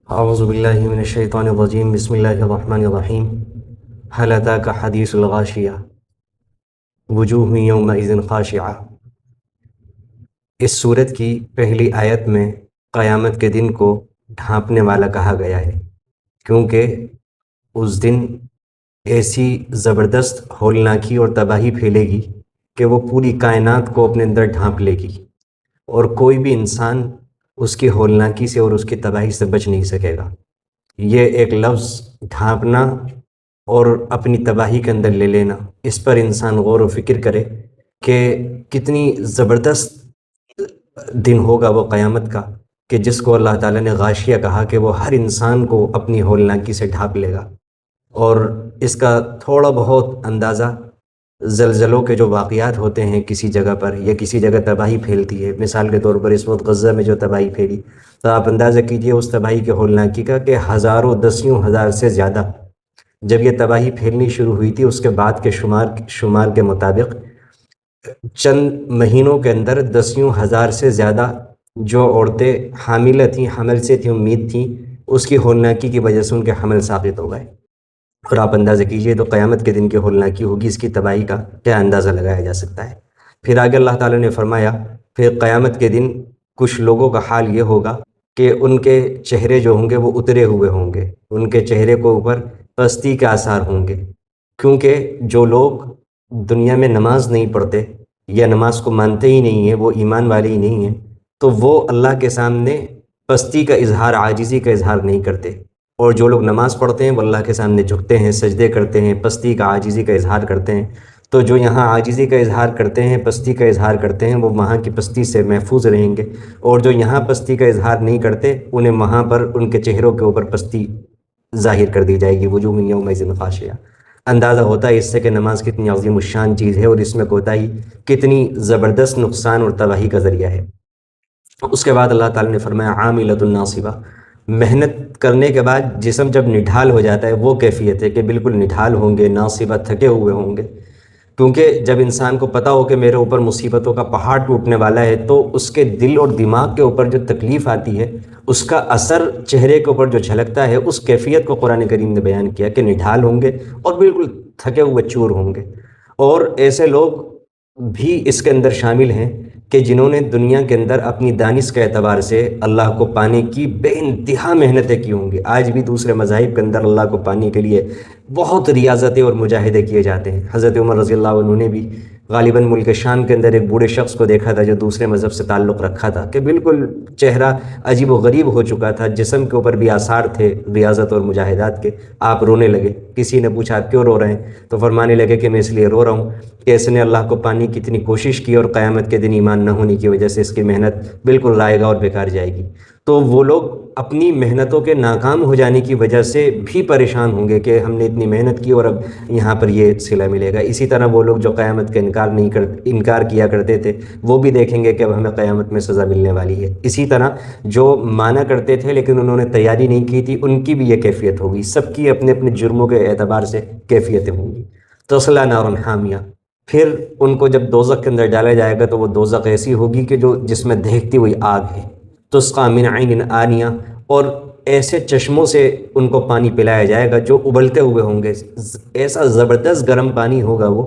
اعوذ باللہ من الشیطان الرجیم بسم اللہ الرحمن الرحیم هل اتاک حدیث الغاشیہ وجوہ یومئذ خاشعہ۔ اس صورت کی پہلی آیت میں قیامت کے دن کو ڈھانپنے والا کہا گیا ہے، کیونکہ اس دن ایسی زبردست ہولناکی اور تباہی پھیلے گی کہ وہ پوری کائنات کو اپنے اندر ڈھانپ لے گی، اور کوئی بھی انسان اس کی ہولناکی سے اور اس کی تباہی سے بچ نہیں سکے گا۔ یہ ایک لفظ ڈھانپنا اور اپنی تباہی کے اندر لے لینا، اس پر انسان غور و فکر کرے کہ کتنی زبردست دن ہوگا وہ قیامت کا، کہ جس کو اللہ تعالیٰ نے غاشیہ کہا کہ وہ ہر انسان کو اپنی ہولناکی سے ڈھانپ لے گا۔ اور اس کا تھوڑا بہت اندازہ زلزلوں کے جو واقعات ہوتے ہیں کسی جگہ پر یا کسی جگہ تباہی پھیلتی ہے، مثال کے طور پر اس وقت غزہ میں جو تباہی پھیلی، تو آپ اندازہ کیجئے اس تباہی کے ہولناکی کا کہ ہزاروں دسیوں ہزار سے زیادہ جب یہ تباہی پھیلنی شروع ہوئی تھی، اس کے بعد کے شمار کے مطابق چند مہینوں کے اندر دسیوں ہزار سے زیادہ جو عورتیں حاملہ تھیں، حمل سے تھیں، امید تھیں، اس کی ہولناکی کی وجہ سے ان کے حمل ساقط ہو گئے۔ اور آپ اندازہ کیجئے تو قیامت کے دن کی ہولناکی ہوگی، اس کی تباہی کا کیا اندازہ لگایا جا سکتا ہے۔ پھر آگے اللہ تعالیٰ نے فرمایا پھر قیامت کے دن کچھ لوگوں کا حال یہ ہوگا کہ ان کے چہرے جو ہوں گے وہ اترے ہوئے ہوں گے، ان کے چہرے کو اوپر پستی کے آثار ہوں گے، کیونکہ جو لوگ دنیا میں نماز نہیں پڑھتے یا نماز کو مانتے ہی نہیں ہیں، وہ ایمان والے ہی نہیں ہیں، تو وہ اللہ کے سامنے پستی کا اظہار، عاجزی کا اظہار نہیں کرتے، اور جو لوگ نماز پڑھتے ہیں وہ اللہ کے سامنے جھکتے ہیں، سجدے کرتے ہیں، پستی کا، عاجزی کا اظہار کرتے ہیں۔ تو جو یہاں عاجزی کا اظہار کرتے ہیں، پستی کا اظہار کرتے ہیں، وہ وہاں کی پستی سے محفوظ رہیں گے، اور جو یہاں پستی کا اظہار نہیں کرتے انہیں وہاں پر ان کے چہروں کے اوپر پستی ظاہر کر دی جائے گی، وجوہ یومئذ خاشعہ۔ اندازہ ہوتا ہے اس سے کہ نماز کتنی عظیم الشان چیز ہے، اور اس میں کوتاہی کتنی زبردست نقصان اور تباہی کا ذریعہ ہے۔ اس کے بعد اللہ تعالیٰ نے فرمایا عاملۃ ناصبہ، محنت کرنے کے بعد جسم جب نڈھال ہو جاتا ہے، وہ کیفیت ہے کہ بالکل نڈھال ہوں گے، ناصبہ، تھکے ہوئے ہوں گے، کیونکہ جب انسان کو پتہ ہو کہ میرے اوپر مصیبتوں کا پہاڑ ٹوٹنے والا ہے، تو اس کے دل اور دماغ کے اوپر جو تکلیف آتی ہے، اس کا اثر چہرے کے اوپر جو جھلکتا ہے، اس کیفیت کو قرآن کریم نے بیان کیا کہ نڈھال ہوں گے اور بالکل تھکے ہوئے چور ہوں گے۔ اور ایسے لوگ بھی اس کے اندر شامل ہیں کہ جنہوں نے دنیا کے اندر اپنی دانش کے اعتبار سے اللہ کو پانے کی بے انتہا محنتیں کی ہوں گی۔ آج بھی دوسرے مذاہب کے اندر اللہ کو پانے کے لیے بہت ریاضتیں اور مجاہدے کیے جاتے ہیں۔ حضرت عمر رضی اللہ عنہ نے بھی غالباً ملک شام کے اندر ایک بوڑھے شخص کو دیکھا تھا جو دوسرے مذہب سے تعلق رکھا تھا، کہ بالکل چہرہ عجیب و غریب ہو چکا تھا، جسم کے اوپر بھی آثار تھے ریاضت اور مجاہدات کے۔ آپ رونے لگے، کسی نے پوچھا آپ کیوں رو رہے ہیں؟ تو فرمانے لگے کہ میں اس لیے رو رہا ہوں کہ اس نے اللہ کو پانے کی اتنی کوشش کی، اور قیامت کے دن ایمان نہ ہونے کی وجہ سے اس کی محنت بالکل ضائع اور بیکار جائے گی۔ تو وہ لوگ اپنی محنتوں کے ناکام ہو جانے کی وجہ سے بھی پریشان ہوں گے کہ ہم نے اتنی محنت کی اور اب یہاں پر یہ صلہ ملے گا۔ اسی طرح وہ لوگ جو قیامت کا انکار کیا کرتے تھے، وہ بھی دیکھیں گے کہ اب ہمیں قیامت میں سزا ملنے والی ہے۔ اسی طرح جو مانا کرتے تھے لیکن انہوں نے تیاری نہیں کی تھی، ان کی بھی یہ کیفیت ہوگی۔ سب کی اپنے اپنے جرموں کے اعتبار سے کیفیتیں ہوں گی۔ تصلیٰ نارا حامیہ، پھر ان کو جب دوزخ کے اندر ڈالا جائے گا تو وہ دوزخ ایسی ہوگی کہ جس میں دہکتی ہوئی آگ ہے۔ تسقیٰ من عین آنیہ، اور ایسے چشموں سے ان کو پانی پلایا جائے گا جو ابلتے ہوئے ہوں گے۔ ایسا زبردست گرم پانی ہوگا وہ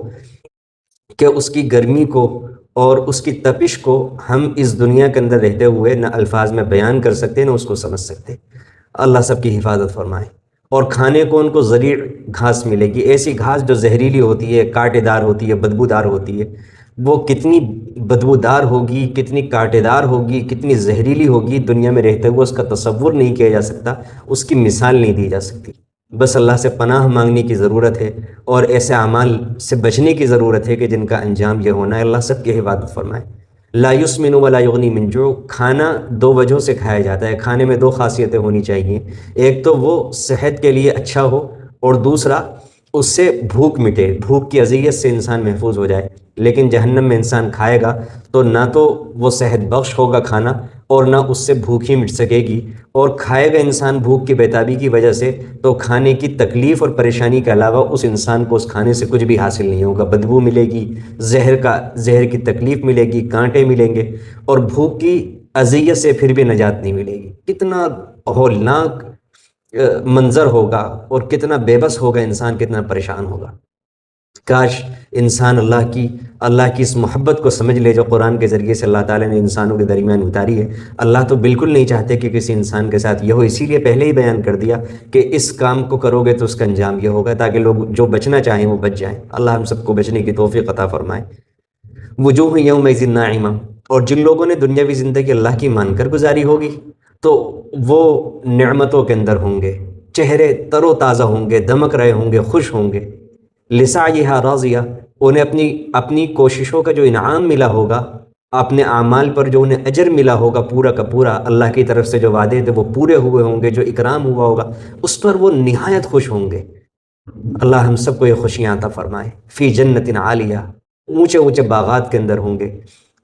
کہ اس کی گرمی کو اور اس کی تپش کو ہم اس دنیا کے اندر رہتے ہوئے نہ الفاظ میں بیان کر سکتے نہ اس کو سمجھ سکتے۔ اللہ سب کی حفاظت فرمائے۔ اور کھانے کو ان کو زریع گھاس ملے گی، ایسی گھاس جو زہریلی ہوتی ہے، کانٹے دار ہوتی ہے، بدبودار ہوتی ہے۔ وہ کتنی بدبودار ہوگی، کتنی کانٹے دار ہوگی، کتنی زہریلی ہوگی، دنیا میں رہتے ہوئے اس کا تصور نہیں کیا جا سکتا، اس کی مثال نہیں دی جا سکتی۔ بس اللہ سے پناہ مانگنے کی ضرورت ہے، اور ایسے اعمال سے بچنے کی ضرورت ہے کہ جن کا انجام یہ ہونا ہے۔ اللہ سب کی حفاظت فرمائے۔ لا یسمن ولا یغنی من جوع، کھانا دو وجہوں سے کھایا جاتا ہے۔ کھانے میں دو خاصیتیں ہونی چاہیے، ایک تو وہ صحت کے لیے اچھا ہو، اور دوسرا اس سے بھوک مٹے، بھوک کی اذیت سے انسان محفوظ ہو جائے۔ لیکن جہنم میں انسان کھائے گا تو نہ تو وہ صحت بخش ہوگا کھانا، اور نہ اس سے بھوک ہی مٹ سکے گی، اور کھائے گا انسان بھوک کی بیتابی کی وجہ سے تو کھانے کی تکلیف اور پریشانی کے علاوہ اس انسان کو اس کھانے سے کچھ بھی حاصل نہیں ہوگا۔ بدبو ملے گی، زہر کی تکلیف ملے گی، کانٹے ملیں گے، اور بھوک کی اذیت سے پھر بھی نجات نہیں ملے گی۔ کتنا ہولناک منظر ہوگا، اور کتنا بے بس ہوگا انسان، کتنا پریشان ہوگا۔ کاش انسان اللہ کی اس محبت کو سمجھ لے جو قرآن کے ذریعے سے اللہ تعالیٰ نے انسانوں کے درمیان اتاری ہے۔ اللہ تو بالکل نہیں چاہتے کہ کسی انسان کے ساتھ یہ ہو، اسی لیے پہلے ہی بیان کر دیا کہ اس کام کو کرو گے تو اس کا انجام یہ ہوگا، تاکہ لوگ جو بچنا چاہیں وہ بچ جائیں۔ اللہ ہم سب کو بچنے کی توفیق عطا فرمائے۔ وجوہ یومئذ ناعمہ، اور جن لوگوں نے دنیاوی زندگی اللہ کی مان کر گزاری ہوگی تو وہ نعمتوں کے اندر ہوں گے، چہرے تر و تازہ ہوں گے، دمک رہے ہوں گے، خوش ہوں گے۔ لسعیہا راضیہ، انہیں اپنی کوششوں کا جو انعام ملا ہوگا، اپنے اعمال پر جو انہیں اجر ملا ہوگا پورا کا پورا، اللہ کی طرف سے جو وعدے تھے وہ پورے ہوئے ہوں گے، جو اکرام ہوا ہوگا اس پر وہ نہایت خوش ہوں گے۔ اللہ ہم سب کو یہ خوشیاں عطا فرمائے۔ فی جنت عالیہ، اونچے اونچے باغات کے اندر ہوں گے،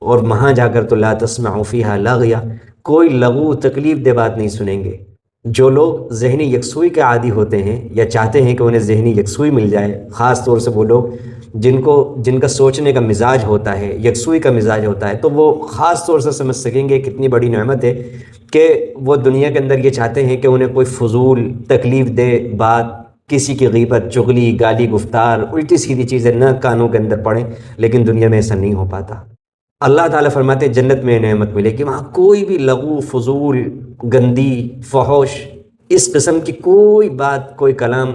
اور وہاں جا کر تو لا تسمع فیہا لاغیہ، کوئی لغو تکلیف دہ بات نہیں سنیں گے۔ جو لوگ ذہنی یکسوئی کے عادی ہوتے ہیں یا چاہتے ہیں کہ انہیں ذہنی یکسوئی مل جائے، خاص طور سے وہ لوگ جن کا سوچنے کا مزاج ہوتا ہے، یکسوئی کا مزاج ہوتا ہے، تو وہ خاص طور سے سمجھ سکیں گے کتنی بڑی نعمت ہے کہ وہ دنیا کے اندر یہ چاہتے ہیں کہ انہیں کوئی فضول تکلیف دہ بات، کسی کی غیبت، چغلی، گالی گفتار، الٹی سیدھی چیزیں نہ کانوں کے اندر پڑیں، لیکن دنیا میں ایسا نہیں ہو پاتا۔ اللہ تعالیٰ فرماتے ہیں جنت میں نعمت ملے کہ وہاں کوئی بھی لغو، فضول، گندی، فحش، اس قسم کی کوئی بات، کوئی کلام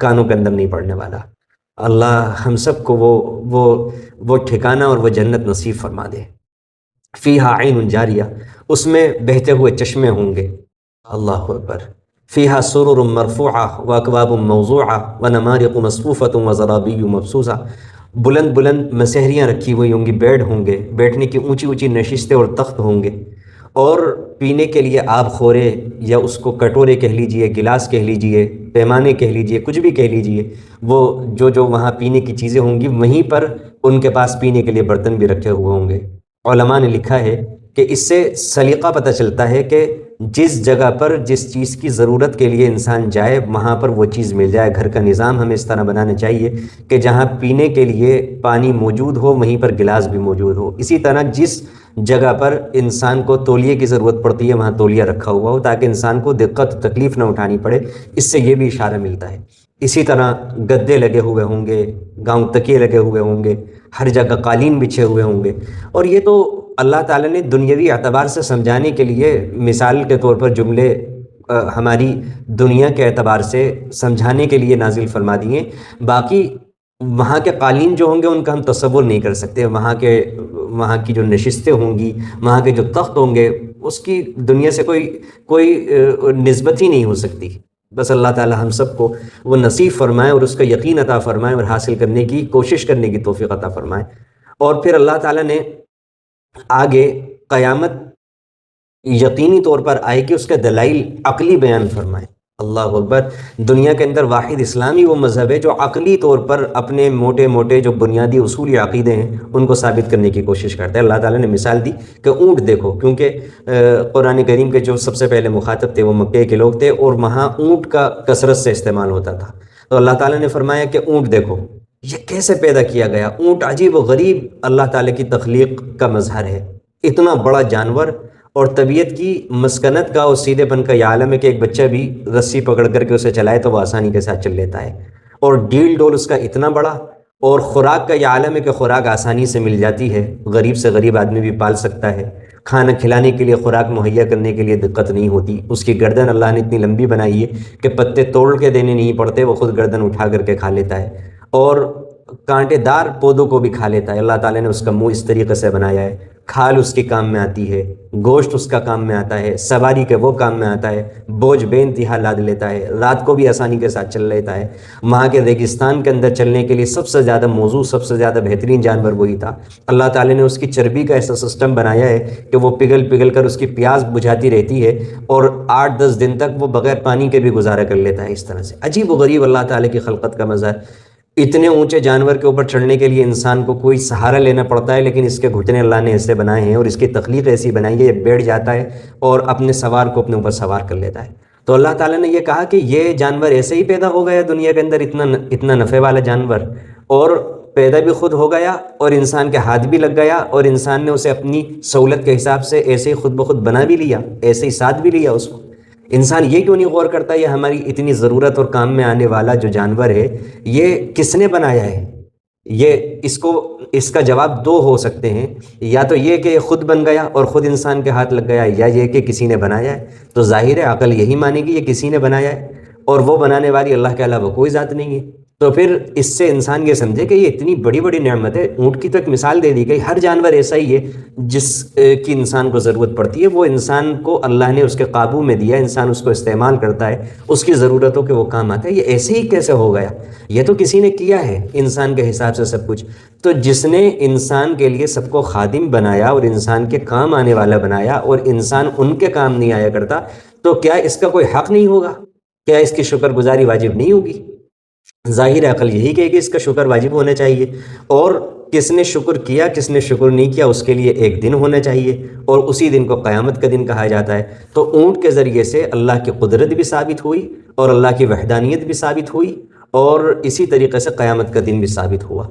کانوں کے اندر نہیں پڑنے والا۔ اللہ ہم سب کو وہ ٹھکانہ اور وہ جنت نصیب فرما دے۔ فیہا عین جاریہ، اس میں بہتے ہوئے چشمے ہوں گے۔ اللہ اکبر۔ فیہا سرر مرفوعہ واکواب موضوعہ ونمارق مصفوفۃ وزرابی مبثوثہ، بلند بلند مسحریاں رکھی ہوئی ہوں گی، بیڈ ہوں گے، بیٹھنے کی اونچی اونچی نشستیں اور تخت ہوں گے، اور پینے کے لیے آب خورے، یا اس کو کٹورے کہہ لیجئے، گلاس کہہ لیجئے، پیمانے کہہ لیجئے، کچھ بھی کہہ لیجئے، وہ جو وہاں پینے کی چیزیں ہوں گی وہیں پر ان کے پاس پینے کے لیے برتن بھی رکھے ہوئے ہوں گے۔ علماء نے لکھا ہے کہ اس سے سلیقہ پتہ چلتا ہے کہ جس جگہ پر جس چیز کی ضرورت کے لیے انسان جائے وہاں پر وہ چیز مل جائے۔ گھر کا نظام ہمیں اس طرح بنانا چاہیے کہ جہاں پینے کے لیے پانی موجود ہو وہیں پر گلاس بھی موجود ہو۔ اسی طرح جس جگہ پر انسان کو تولیے کی ضرورت پڑتی ہے وہاں تولیہ رکھا ہوا ہو، تاکہ انسان کو دقت تکلیف نہ اٹھانی پڑے۔ اس سے یہ بھی اشارہ ملتا ہے۔ اسی طرح گدے لگے ہوئے ہوں گے، گاؤں تکیے لگے ہوئے ہوں گے، ہر جگہ قالین بچھے ہوئے ہوں گے۔ اور یہ تو اللہ تعالیٰ نے دنیاوی اعتبار سے سمجھانے کے لیے مثال کے طور پر جملے ہماری دنیا کے اعتبار سے سمجھانے کے لیے نازل فرما دیے۔ باقی وہاں کے قالین جو ہوں گے ان کا ہم تصور نہیں کر سکتے، وہاں کی جو نشستیں ہوں گی، وہاں کے جو تخت ہوں گے، اس کی دنیا سے کوئی نسبت ہی نہیں ہو سکتی۔ بس اللہ تعالیٰ ہم سب کو وہ نصیب فرمائے اور اس کا یقین عطا فرمائے اور حاصل کرنے کی کوشش کرنے کی توفیق عطا فرمائے۔ اور پھر اللہ تعالیٰ نے آگے قیامت یقینی طور پر آئے کہ اس کے دلائل عقلی بیان فرمائے۔ اللہ اکبر۔ دنیا کے اندر واحد اسلامی وہ مذہب ہے جو عقلی طور پر اپنے موٹے موٹے جو بنیادی اصول یا عقیدے ہیں ان کو ثابت کرنے کی کوشش کرتا ہے۔ اللہ تعالیٰ نے مثال دی کہ اونٹ دیکھو، کیونکہ قرآن کریم کے جو سب سے پہلے مخاطب تھے وہ مکے کے لوگ تھے، اور وہاں اونٹ کا کثرت سے استعمال ہوتا تھا۔ تو اللہ تعالیٰ نے فرمایا کہ اونٹ دیکھو، یہ کیسے پیدا کیا گیا۔ اونٹ عجیب و غریب اللہ تعالیٰ کی تخلیق کا مظہر ہے۔ اتنا بڑا جانور، اور طبیعت کی مسکنت کا اور سیدھے پن کا یہ عالم ہے کہ ایک بچہ بھی رسی پکڑ کر کے اسے چلائے تو وہ آسانی کے ساتھ چل لیتا ہے، اور ڈیل ڈول اس کا اتنا بڑا، اور خوراک کا یہ عالم ہے کہ خوراک آسانی سے مل جاتی ہے، غریب سے غریب آدمی بھی پال سکتا ہے، کھانا کھلانے کے لیے، خوراک مہیا کرنے کے لیے دقت نہیں ہوتی۔ اس کی گردن اللہ نے اتنی لمبی بنائی ہے کہ پتے توڑ کے دینے نہیں پڑتے، وہ خود گردن اٹھا کر کے کھا لیتا ہے، اور کانٹے دار پودوں کو بھی کھا لیتا ہے۔ اللہ تعالیٰ نے اس کا منہ اس طریقے سے بنایا ہے، کھال اس کے کام میں آتی ہے، گوشت اس کا کام میں آتا ہے، سواری کے وہ کام میں آتا ہے، بوجھ بے انتہا لاد لیتا ہے، رات کو بھی آسانی کے ساتھ چل لیتا ہے۔ وہاں کے ریگستان کے اندر چلنے کے لیے سب سے زیادہ موزوں، سب سے زیادہ بہترین جانور وہی تھا۔ اللہ تعالیٰ نے اس کی چربی کا ایسا سسٹم بنایا ہے کہ وہ پگھل پگھل کر اس کی پیاس بجھاتی رہتی ہے، اور 8-10 دن تک وہ بغیر پانی کے بھی گزارا کر لیتا ہے۔ اس طرح سے عجیب و غریب اللہ تعالیٰ کی خلقت کا مظہر۔ اتنے اونچے جانور کے اوپر چڑھنے کے لیے انسان کو کوئی سہارا لینا پڑتا ہے، لیکن اس کے گھٹنے اللہ نے ایسے بنائے ہیں اور اس کی تخلیق ایسی بنائی ہے، یہ بیٹھ جاتا ہے اور اپنے سوار کو اپنے اوپر سوار کر لیتا ہے۔ تو اللہ تعالیٰ نے یہ کہا کہ یہ جانور ایسے ہی پیدا ہو گیا دنیا کے اندر، اتنا نفع والا جانور، اور پیدا بھی خود ہو گیا اور انسان کے ہاتھ بھی لگ گیا، اور انسان نے اسے اپنی سہولت کے حساب سے ایسے ہی خود بخود بنا بھی لیا، ایسے ہی ساتھ بھی لیا اس کو۔ انسان یہ کیوں نہیں غور کرتا یہ ہماری اتنی ضرورت اور کام میں آنے والا جو جانور ہے یہ کس نے بنایا ہے؟ یہ اس کا جواب دو ہو سکتے ہیں، یا تو یہ کہ یہ خود بن گیا اور خود انسان کے ہاتھ لگ گیا، یا یہ کہ کسی نے بنایا ہے۔ تو ظاہر ہے عقل یہی مانے گی یہ کسی نے بنایا ہے، اور وہ بنانے والی اللہ کے علاوہ کوئی ذات نہیں ہے۔ تو پھر اس سے انسان یہ سمجھے کہ یہ اتنی بڑی بڑی نعمت ہے۔ اونٹ کی تو ایک مثال دے دی گئی، ہر جانور ایسا ہی ہے جس کی انسان کو ضرورت پڑتی ہے، وہ انسان کو اللہ نے اس کے قابو میں دیا، انسان اس کو استعمال کرتا ہے، اس کی ضرورتوں کے وہ کام آتا ہے۔ یہ ایسے ہی کیسے ہو گیا؟ یہ تو کسی نے کیا ہے انسان کے حساب سے سب کچھ۔ تو جس نے انسان کے لیے سب کو خادم بنایا اور انسان کے کام آنے والا بنایا، اور انسان ان کے کام نہیں آیا کرتا، تو کیا اس کا کوئی حق نہیں ہوگا؟ کیا اس کی شکر گزاری واجب نہیں ہوگی؟ ظاہر عقل یہی کہے کہ اس کا شکر واجب ہونا چاہیے، اور کس نے شکر کیا کس نے شکر نہیں کیا اس کے لیے ایک دن ہونا چاہیے، اور اسی دن کو قیامت کا دن کہا جاتا ہے۔ تو اونٹ کے ذریعے سے اللہ کی قدرت بھی ثابت ہوئی، اور اللہ کی وحدانیت بھی ثابت ہوئی، اور اسی طریقے سے قیامت کا دن بھی ثابت ہوا۔